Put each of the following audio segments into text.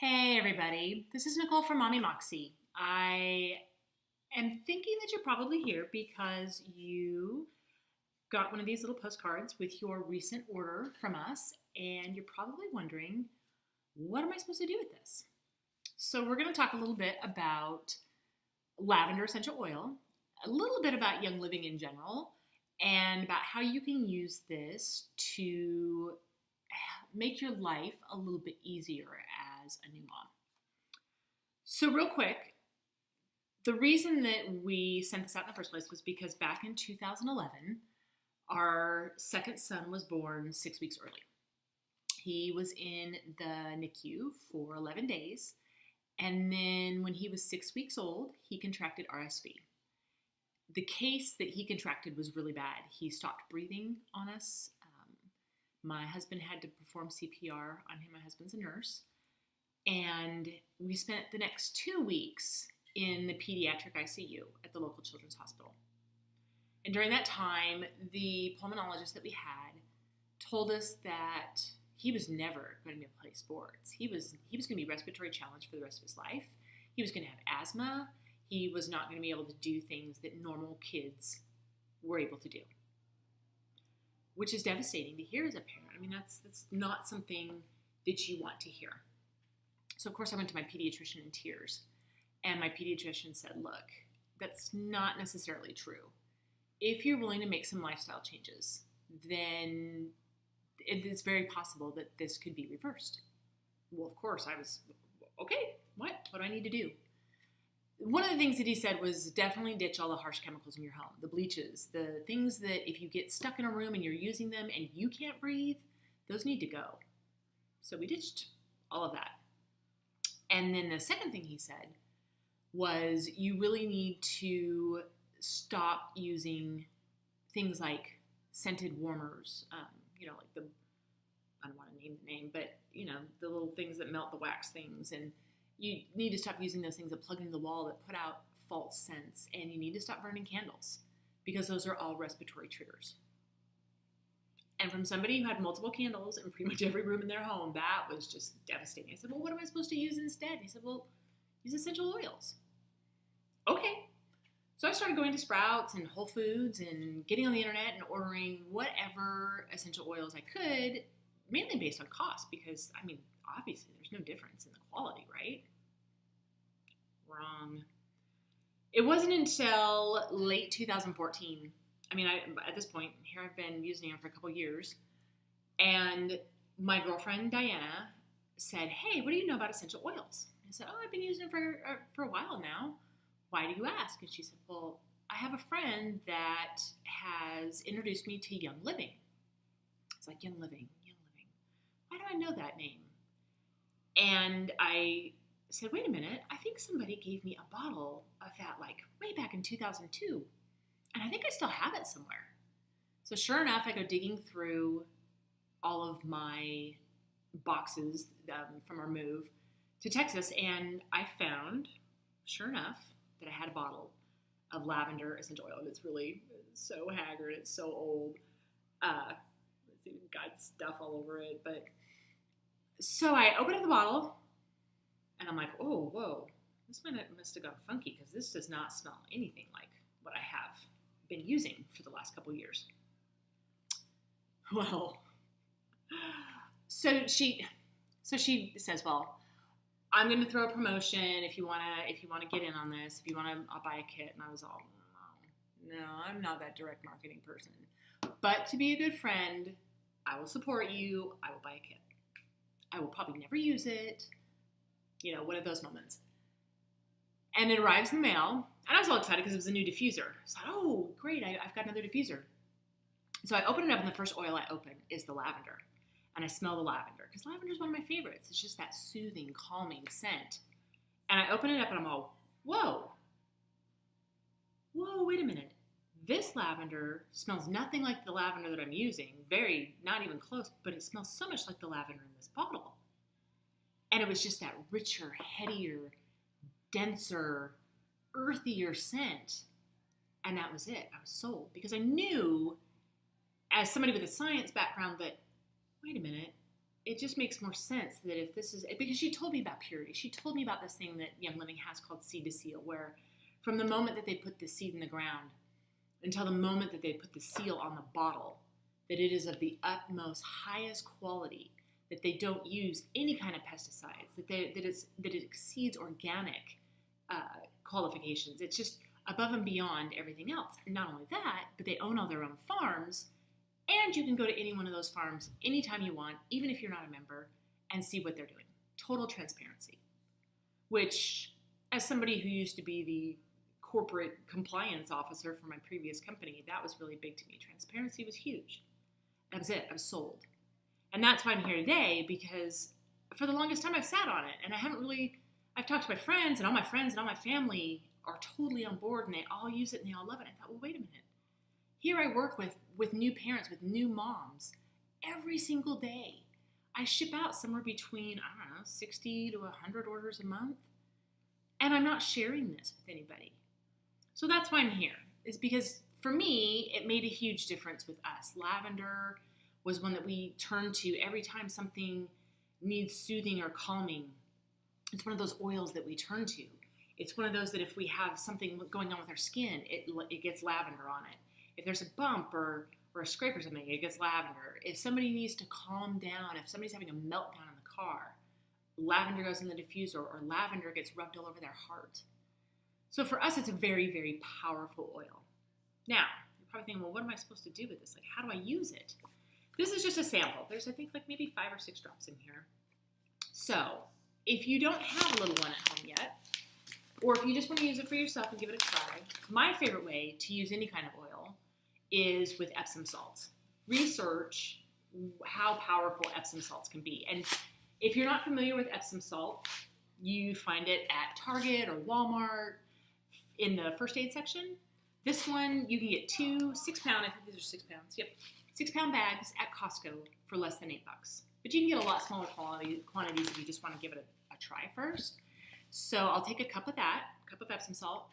Hey everybody, this is Nicole from Mommy Moxie. I am thinking that you're probably here because you got one of these little postcards with your recent order from us, and you're probably wondering, what am I supposed to do with this? So, we're going to talk a little bit about lavender essential oil, a little bit about Young Living in general, and about how you can use this to make your life a little bit easier as a new mom. So, real quick, the reason that we sent this out in the first place was because back in 2011, our second son was born 6 weeks early. He was in the NICU for 11 days, and then when he was 6 weeks old, he contracted RSV. The case that he contracted was really bad. He stopped breathing on us. My husband had to perform CPR on him. My husband's a nurse. And we spent the next 2 weeks in the pediatric ICU at the local children's hospital. And during that time, the pulmonologist that we had told us that he was never going to be able to play sports. He was going to be respiratory challenged for the rest of his life. He was going to have asthma. He was not going to be able to do things that normal kids were able to do, which is devastating to hear as a parent. I mean, that's not something that you want to hear. So, of course, I went to my pediatrician in tears. And my pediatrician said, look, that's not necessarily true. If you're willing to make some lifestyle changes, then it is very possible that this could be reversed. Well, of course, I was, okay, what? What do I need to do? One of the things that he said was definitely ditch all the harsh chemicals in your home, the bleaches, the things that if you get stuck in a room and you're using them and you can't breathe, those need to go. So we ditched all of that. And then the second thing he said was you really need to stop using things like scented warmers, like I don't want to name the name, but, the little things that melt the wax things. And you need to stop using those things that plug into the wall that put out false scents. And you need to stop burning candles because those are all respiratory triggers. And from somebody who had multiple candles in pretty much every room in their home, that was just devastating. I said, well, what am I supposed to use instead? He said, well, use essential oils. Okay. So I started going to Sprouts and Whole Foods and getting on the internet and ordering whatever essential oils I could, mainly based on cost because, obviously there's no difference in the quality, right? Wrong. It wasn't until late 2014. At this point, here I've been using it for a couple years, and my girlfriend Diana said, hey, what do you know about essential oils? I said, oh, I've been using it for a while now. Why do you ask? And she said, well, I have a friend that has introduced me to Young Living. It's like Young Living. Why do I know that name? And I said, wait a minute, I think somebody gave me a bottle of that way back in 2002. And I think I still have it somewhere. So sure enough, I go digging through all of my boxes from our move to Texas, and I found, sure enough, that I had a bottle of lavender essential oil. And it's so haggard. It's so old. It's even got stuff all over it. But so I open up the bottle, and I'm like, oh, whoa. This must have gone funky because this does not smell anything like what I have been using for the last couple years. Well, so she says, well, I'm going to throw a promotion if you want to get in on this, if you want to, I'll buy a kit. And I was all, no, I'm not that direct marketing person. But to be a good friend, I will support you. I will buy a kit. I will probably never use it. One of those moments. And it arrives in the mail. And I was all excited because it was a new diffuser. So I thought, oh, great, I've got another diffuser. So I open it up, and the first oil I open is the lavender. And I smell the lavender, because lavender is one of my favorites. It's just that soothing, calming scent. And I open it up, and I'm all, whoa, wait a minute. This lavender smells nothing like the lavender that I'm using. Not even close, but it smells so much like the lavender in this bottle. And it was just that richer, headier, denser, earthier scent. And that was it. I was sold because I knew, as somebody with a science background, that, wait a minute, it just makes more sense that if this is, because she told me about purity. She told me about this thing that Young Living has called seed to seal, where from the moment that they put the seed in the ground until the moment that they put the seal on the bottle, that it is of the utmost highest quality, that they don't use any kind of pesticides, that it exceeds organic qualifications. It's just above and beyond everything else. And not only that, but they own all their own farms, and you can go to any one of those farms anytime you want, even if you're not a member, and see what they're doing. Total transparency, which, as somebody who used to be the corporate compliance officer for my previous company, that was really big to me. Transparency was huge. That was it. I was sold. And that's why I'm here today, because for the longest time I've sat on it, and I've talked to my friends, and all my friends and all my family are totally on board, and they all use it and they all love it. I thought, well, wait a minute. Here I work with new parents, with new moms, every single day. I ship out somewhere between, 60 to 100 orders a month, and I'm not sharing this with anybody. So that's why I'm here, is because for me, it made a huge difference with us. Lavender was one that we turn to every time something needs soothing or calming. It's one of those oils that we turn to. It's one of those that if we have something going on with our skin, it gets lavender on it. If there's a bump or a scrape or something, it gets lavender. If somebody needs to calm down, if somebody's having a meltdown in the car, lavender goes in the diffuser, or lavender gets rubbed all over their heart. So for us, it's a very, very powerful oil. Now, you're probably thinking, well, what am I supposed to do with this? Like, how do I use it? This is just a sample. There's, I think, like maybe 5 or 6 drops in here. So if you don't have a little one at home yet, or if you just want to use it for yourself and give it a try, my favorite way to use any kind of oil is with Epsom salts. Research how powerful Epsom salts can be. And if you're not familiar with Epsom salt, you find it at Target or Walmart in the first aid section. This one, you can get 2 6-pound, I think these are 6 pounds, 6-pound bags at Costco for less than $8. But you can get a lot smaller quantities if you just want to give it a try first. So I'll take a cup of Epsom salt,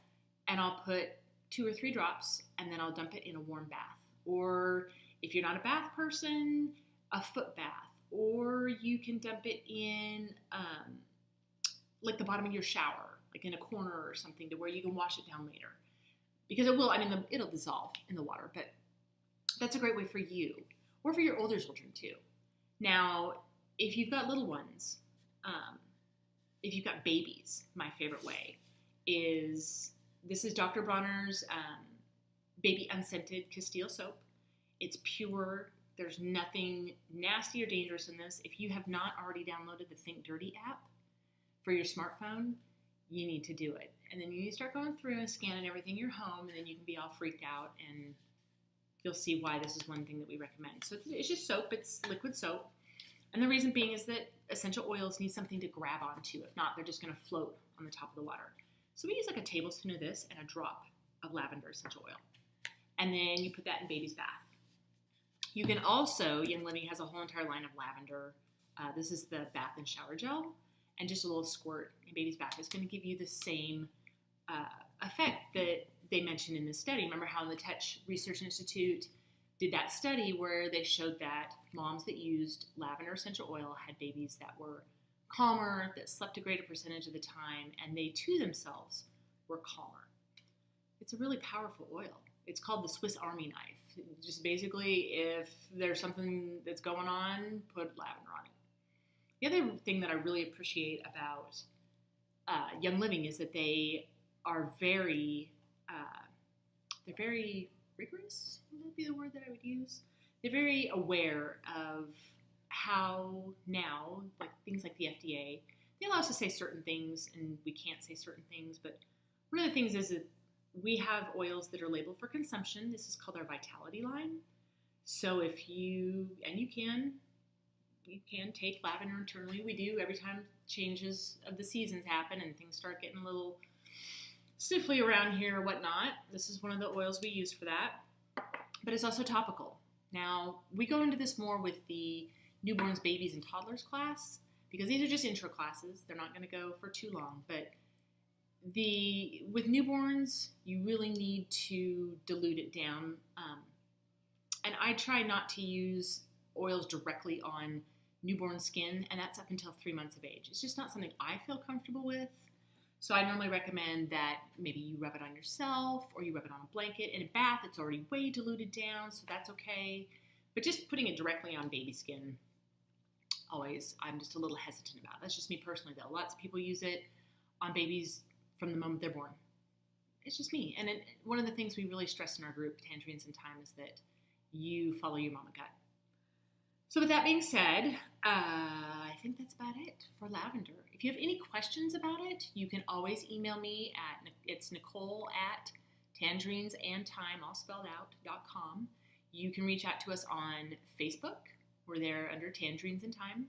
and I'll put 2 or 3 drops, and then I'll dump it in a warm bath. Or if you're not a bath person, a foot bath. Or you can dump it in like the bottom of your shower, like in a corner or something, to where you can wash it down later. Because it'll dissolve in the water, but that's a great way for you, or for your older children too. Now, if you've got little ones, if you've got babies, my favorite way is, this is Dr. Bronner's Baby Unscented Castile Soap. It's pure. There's nothing nasty or dangerous in this. If you have not already downloaded the Think Dirty app for your smartphone, you need to do it. And then you need to start going through and scanning everything in your home, and then you can be all freaked out, and you'll see why this is one thing that we recommend. So it's just soap. It's liquid soap. And the reason being is that essential oils need something to grab onto. If not, they're just going to float on the top of the water. So we use like a tablespoon of this and a drop of lavender essential oil. And then you put that in baby's bath. You can also, Young Living has a whole entire line of lavender. This is the bath and shower gel. And just a little squirt in baby's bath is going to give you the same effect that they mentioned in this study. Remember how the Touch Research Institute did that study where they showed that moms that used lavender essential oil had babies that were calmer, that slept a greater percentage of the time, and they too themselves were calmer. It's a really powerful oil. It's called the Swiss Army knife. Just basically, if there's something that's going on, put lavender on it. The other thing that I really appreciate about Young Living is that they are very rigorous, would be the word that I would use. They're very aware of how now, like things like the FDA, they allow us to say certain things and we can't say certain things. But one of the things is that we have oils that are labeled for consumption. This is called our Vitality line. So if you can take lavender internally. We do every time changes of the seasons happen and things start getting a little sniffly around here or whatnot. This is one of the oils we use for that. But it's also topical. Now, we go into this more with the newborns, babies, and toddlers class because these are just intro classes. They're not going to go for too long. But with newborns, you really need to dilute it down. And I try not to use oils directly on newborn skin, and that's up until 3 months of age. It's just not something I feel comfortable with. So I normally recommend that maybe you rub it on yourself or you rub it on a blanket. In a bath, it's already way diluted down, so that's okay. But just putting it directly on baby skin, always, I'm just a little hesitant about. That's just me personally, though. Lots of people use it on babies from the moment they're born. It's just me. And one of the things we really stress in our group, Tangerines in Time, is that you follow your mama gut. So with that being said, I think that's about it for Lavender. If you have any questions about it, you can always email me it's Nicole at tangerinesandtime, all spelled out.com. You can reach out to us on Facebook. We're there under Tangerines in Time.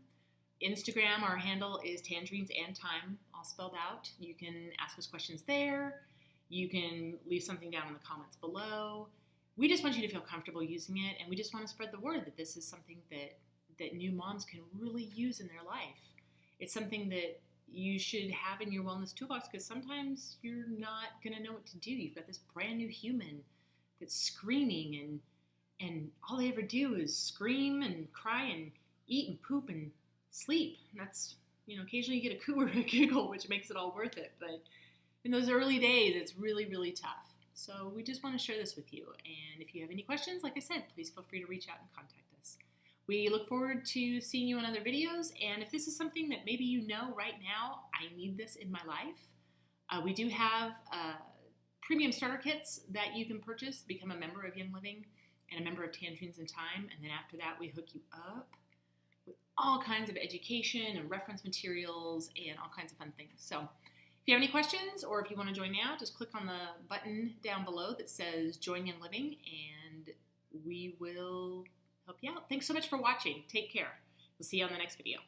Instagram, our handle is Tangerines and Time, all spelled out. You can ask us questions there. You can leave something down in the comments below. We just want you to feel comfortable using it, and we just want to spread the word that this is something that new moms can really use in their life. It's something that you should have in your wellness toolbox, because sometimes you're not going to know what to do. You've got this brand new human that's screaming, and all they ever do is scream and cry and eat and poop and sleep. And that's, occasionally you get a coo or a giggle, which makes it all worth it. But in those early days, it's really, really tough. So we just want to share this with you. And if you have any questions, like I said, please feel free to reach out and contact us. We look forward to seeing you in other videos. And if this is something that maybe you know right now, I need this in my life, we do have premium starter kits that you can purchase to become a member of Young Living and a member of Tangerines in Time. And then after that, we hook you up with all kinds of education and reference materials and all kinds of fun things. So if you have any questions, or if you want to join now, just click on the button down below that says Join Young Living, and we will help you out. Thanks so much for watching. Take care. We'll see you on the next video.